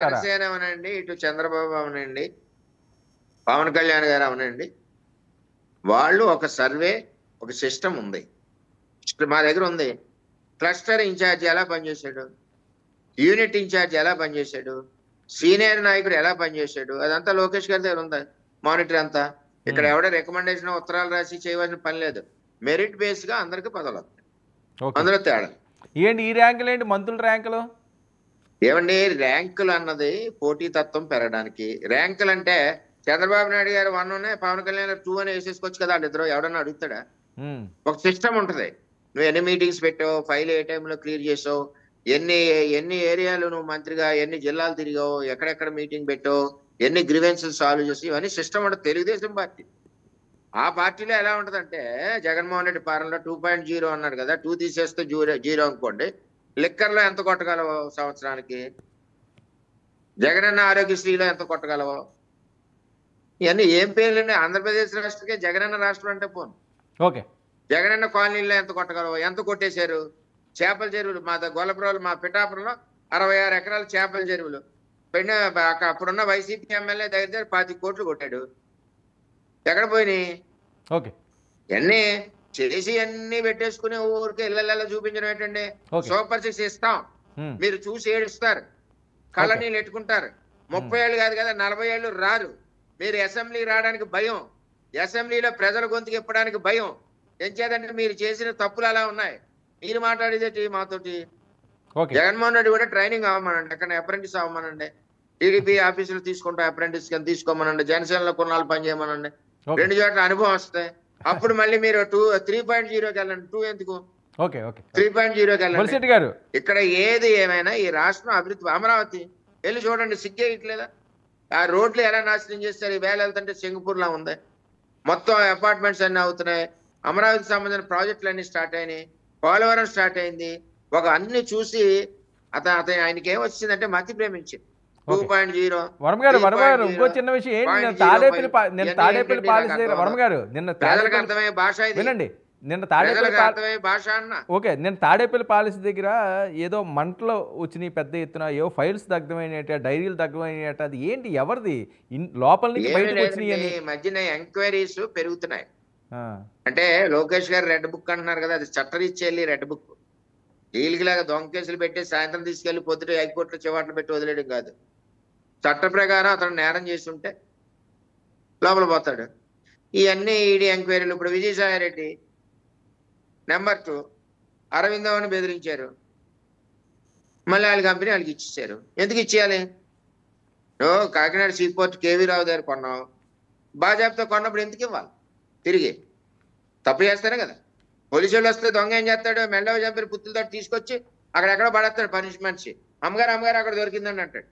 కదా! జనసేన అవనండి, ఇటు చంద్రబాబు అవనండి, పవన్ కళ్యాణ్ గారు అవనండి, వాళ్ళు ఒక సర్వే, ఒక సిస్టమ్ ఉంది. ఇప్పుడు మా దగ్గర ఉంది. క్లస్టర్ ఇన్ఛార్జ్ ఎలా పనిచేశాడు? యూనిట్ ఇన్ఛార్జ్ ఎలా పనిచేశాడు? సీనియర్ నాయకుడు ఎలా పనిచేశాడు? అదంతా లోకేష్ గారి దగ్గర ఉంది. మానిటర్ అంతా. ఇక్కడ హ్మ్. ఎవడో రికమెండేషన్ ఉత్తరాలు రాసి చేయవలసిన పని లేదు. మెరిట్ బేస్‌గా అందరికి పదవులొస్తాయి. ఓకే. అందులో తేడా. ఏంటి ఈ ర్యాంకులేంటి మంత్రుల ర్యాంకులు? ఏవండి ర్యాంకులు అన్నది పోటీతత్వం పెరగడానికి. ర్యాంకులంటే చంద్రబాబు నాయుడు గారు 1 పవన్ కళ్యాణ్ గారు 2 అని ఏసేసుకోవచ్చు కదా! ఆళ్ళిద్దరూ ఎవడన్నా అడుగుతాడా? హ్మ్. ఒక సిస్టమ్ ఉంటది. నువ్వు ఎన్ని మీటింగ్స్ పెట్టావు, ఫైల్ ఏ టైంలో క్లియర్ చేసావు, ఎన్ని ఎన్ని ఏరియాలు నువ్వు మంత్రిగా ఎన్ని జిల్లాలు తిరిగావు, ఎక్కడెక్కడ మీటింగ్ పెట్టావు, ఎన్ని గ్రీవెన్సెస్ సాల్వ్ చేసావు, ఇవన్నీ సిస్టమ్ ఉంటది. తెలుగుదేశం పార్టీ. ఆ పార్టీలో ఎలా ఉంటదంటే జగన్మోహన్ రెడ్డి పాలనలో 2.0 అన్నాడు కదా! 2 తీసేస్తే జీరో అనుకోండి. లిక్కర్‌లో ఎంత కొట్టగలవు సంవత్సరానికి? జగనన్న ఆరోగ్యశ్రీలో ఎంత కొట్టగలవు? ఇయన్నీ ఏం పేర్లండి? ఆంధ్రప్రదేశ్ రాష్ట్రకే జగనన్న రాష్ట్రం అంటే పోను. ఓకే. జగనన్న కాలనీలో ఎంత కొట్టగలవు? ఎంత కొట్టేశారు? చేపల చెరువులు గొల్లపురంలో మా పిఠాపురంలో 66 ఎకరాల చేపల చెరువులు. పెన్న అప్పుడున్న వైసీపీ ఎమ్మెల్యే దగ్గర దగ్గర 25 కోట్లు కొట్టాడు. ఎక్కడ పోయినాయి? ఓకే. ఇయన్నీ చేసి అన్నీ పెట్టేసుకుని ఊరికే ఇళ్ళల్లో చూపించడం ఏంటండి? ఓకే. సూపర్ 6 ఇస్తాం. హ్మ్. మీరు చూసి ఏడుస్తారు. ఓకే. కళ్ళనీళ్ళు ఎట్టుకుంటారు. 30 ఏళ్ళు కాదు కదా 40 ఏళ్ళు రారు. మీరు అసెంబ్లీకి రావడానికి భయం. అసెంబ్లీలో ప్రజల గొంతుకి ఇప్పడానికి భయం. ఎంచేదంటే మీరు చేసిన తప్పులు అలా ఉన్నాయి. మీరు మాట్లాడేదేంటి మాతోటి? ఓకే. జగన్మోహన్ రెడ్డి కూడా ట్రైనింగ్ అవ్వమనండి. ఎక్కడ అప్రెంటిస్ అవ్వమనండి. టీడీపీ ఆఫీసులో తీసుకుంటా అప్రెంటిస్ కింద తీసుకోమనండి. జనసేనలో కొన్నాళ్ళు పని చేయమనండి. ఓకే. 2 చోట్ల అనుభవం వస్తాయి. అప్పుడు మళ్ళీ మీరు 3.0కి వెళ్ళండి. 2 ఎందుకు? ఓకే. ఓకే. 3.0కి వెళ్ళండి. బొలిశెట్టి గారు. ఇక్కడ ఏది ఏమైనా ఈ రాష్ట్రం అభివృద్ధి అమరావతి వెళ్ళి చూడండి సిగ్గేయట్లేదా? ఆ రోడ్లు ఎలా నాశనం చేస్తారు? ఈ వేళ వెళ్తుంటే సింగపూర్‌లా ఉంది. మొత్తం అపార్ట్మెంట్స్ అన్నీ అవుతున్నాయి. అమరావతికి సంబంధించిన ప్రాజెక్టులు అన్నీ స్టార్ట్ అయినాయి. పోలవరం స్టార్ట్ అయింది. అన్ని చూసి అతను ఆయనకేమొచ్చిందంటే మతి ప్రేమించింది. ఓకే. 2.0, వర్మ గారు, వర్మ గారు 3.0, ఇంకో చిన్న విషయం ఏంటి నిన్న 0.05 నిన్న ఇయన్నీ తాడేపల్లి ఏంటండి పాలసీ నాకు దగ్గర అర్థం వర్మ అవ్వదు. గారు నిన్న ప్రజలకు తాడేపల్లి అర్థమయ్యే భాష ఇది. వినండి. నిన్న తాడేపల్లి ప్రజలకు అర్థమయ్యే భాష అన్న. ఓకే. నిన్న తాడేపల్లి పాలసీ దగ్గర ఏదో మంటలు వచ్చినాయి పెద్ద ఎత్తున. ఏవో ఫైల్స్ దగ్ధమైనయట, డైరీలు దగ్ధమైనయట. అది ఏంటి? ఎవరిది? లోపల నుంచి ఏమీ బయటకు లేదండి. వచ్చినాయని. ఈ మధ్యన ఎంక్వైరీస్ పెరుగుతున్నాయి. ఆ! అంటే లోకేష్ గారు రెడ్ బుక్ అంటున్నారు కదా! అది చట్టరీత్యా రెడ్ బుక్. ఈలికిలాగా దొంగ కేసులు పెట్టి సాయంత్రం తీసుకెళ్లి పొద్దుట హైకోర్టులో చివాట్లు పెట్టి వదిలేయడం కాదు. చట్ట ప్రకారం అతను నేరం చేస్తుంటే లోపల పోతాడు. ఇయన్నీ ఈడీ ఎంక్వైరీలు. ఇప్పుడు విజయసాయి రెడ్డి నెంబర్ 2 అరవిందోని బెదిరించారు. మళ్ళీ ఆళ్ళ కంపెనీ ఆళ్ళకి ఇచ్చేసారు. ఎందుకు ఇచ్చేయాలి? నువ్వు కాకినాడ సీపోర్ట్ కేవీ రావు దగ్గర కొన్నావు. బాజాబ్తో కొన్నప్పుడు ఎందుకు ఇవ్వాలి తిరిగి? తప్పు చేస్తేనే కదా! పోలీసోళ్ళు వస్తే దొంగ ఏం చేస్తాడు? మెల్లగా చంపిన పుత్తులతోటి తీసుకొచ్చి అక్కడెక్కడో పడేస్తాడు పనిష్మెంట్స్. అమ్మగారు అమ్మగారు అక్కడ దొరికిందని అంటాడు.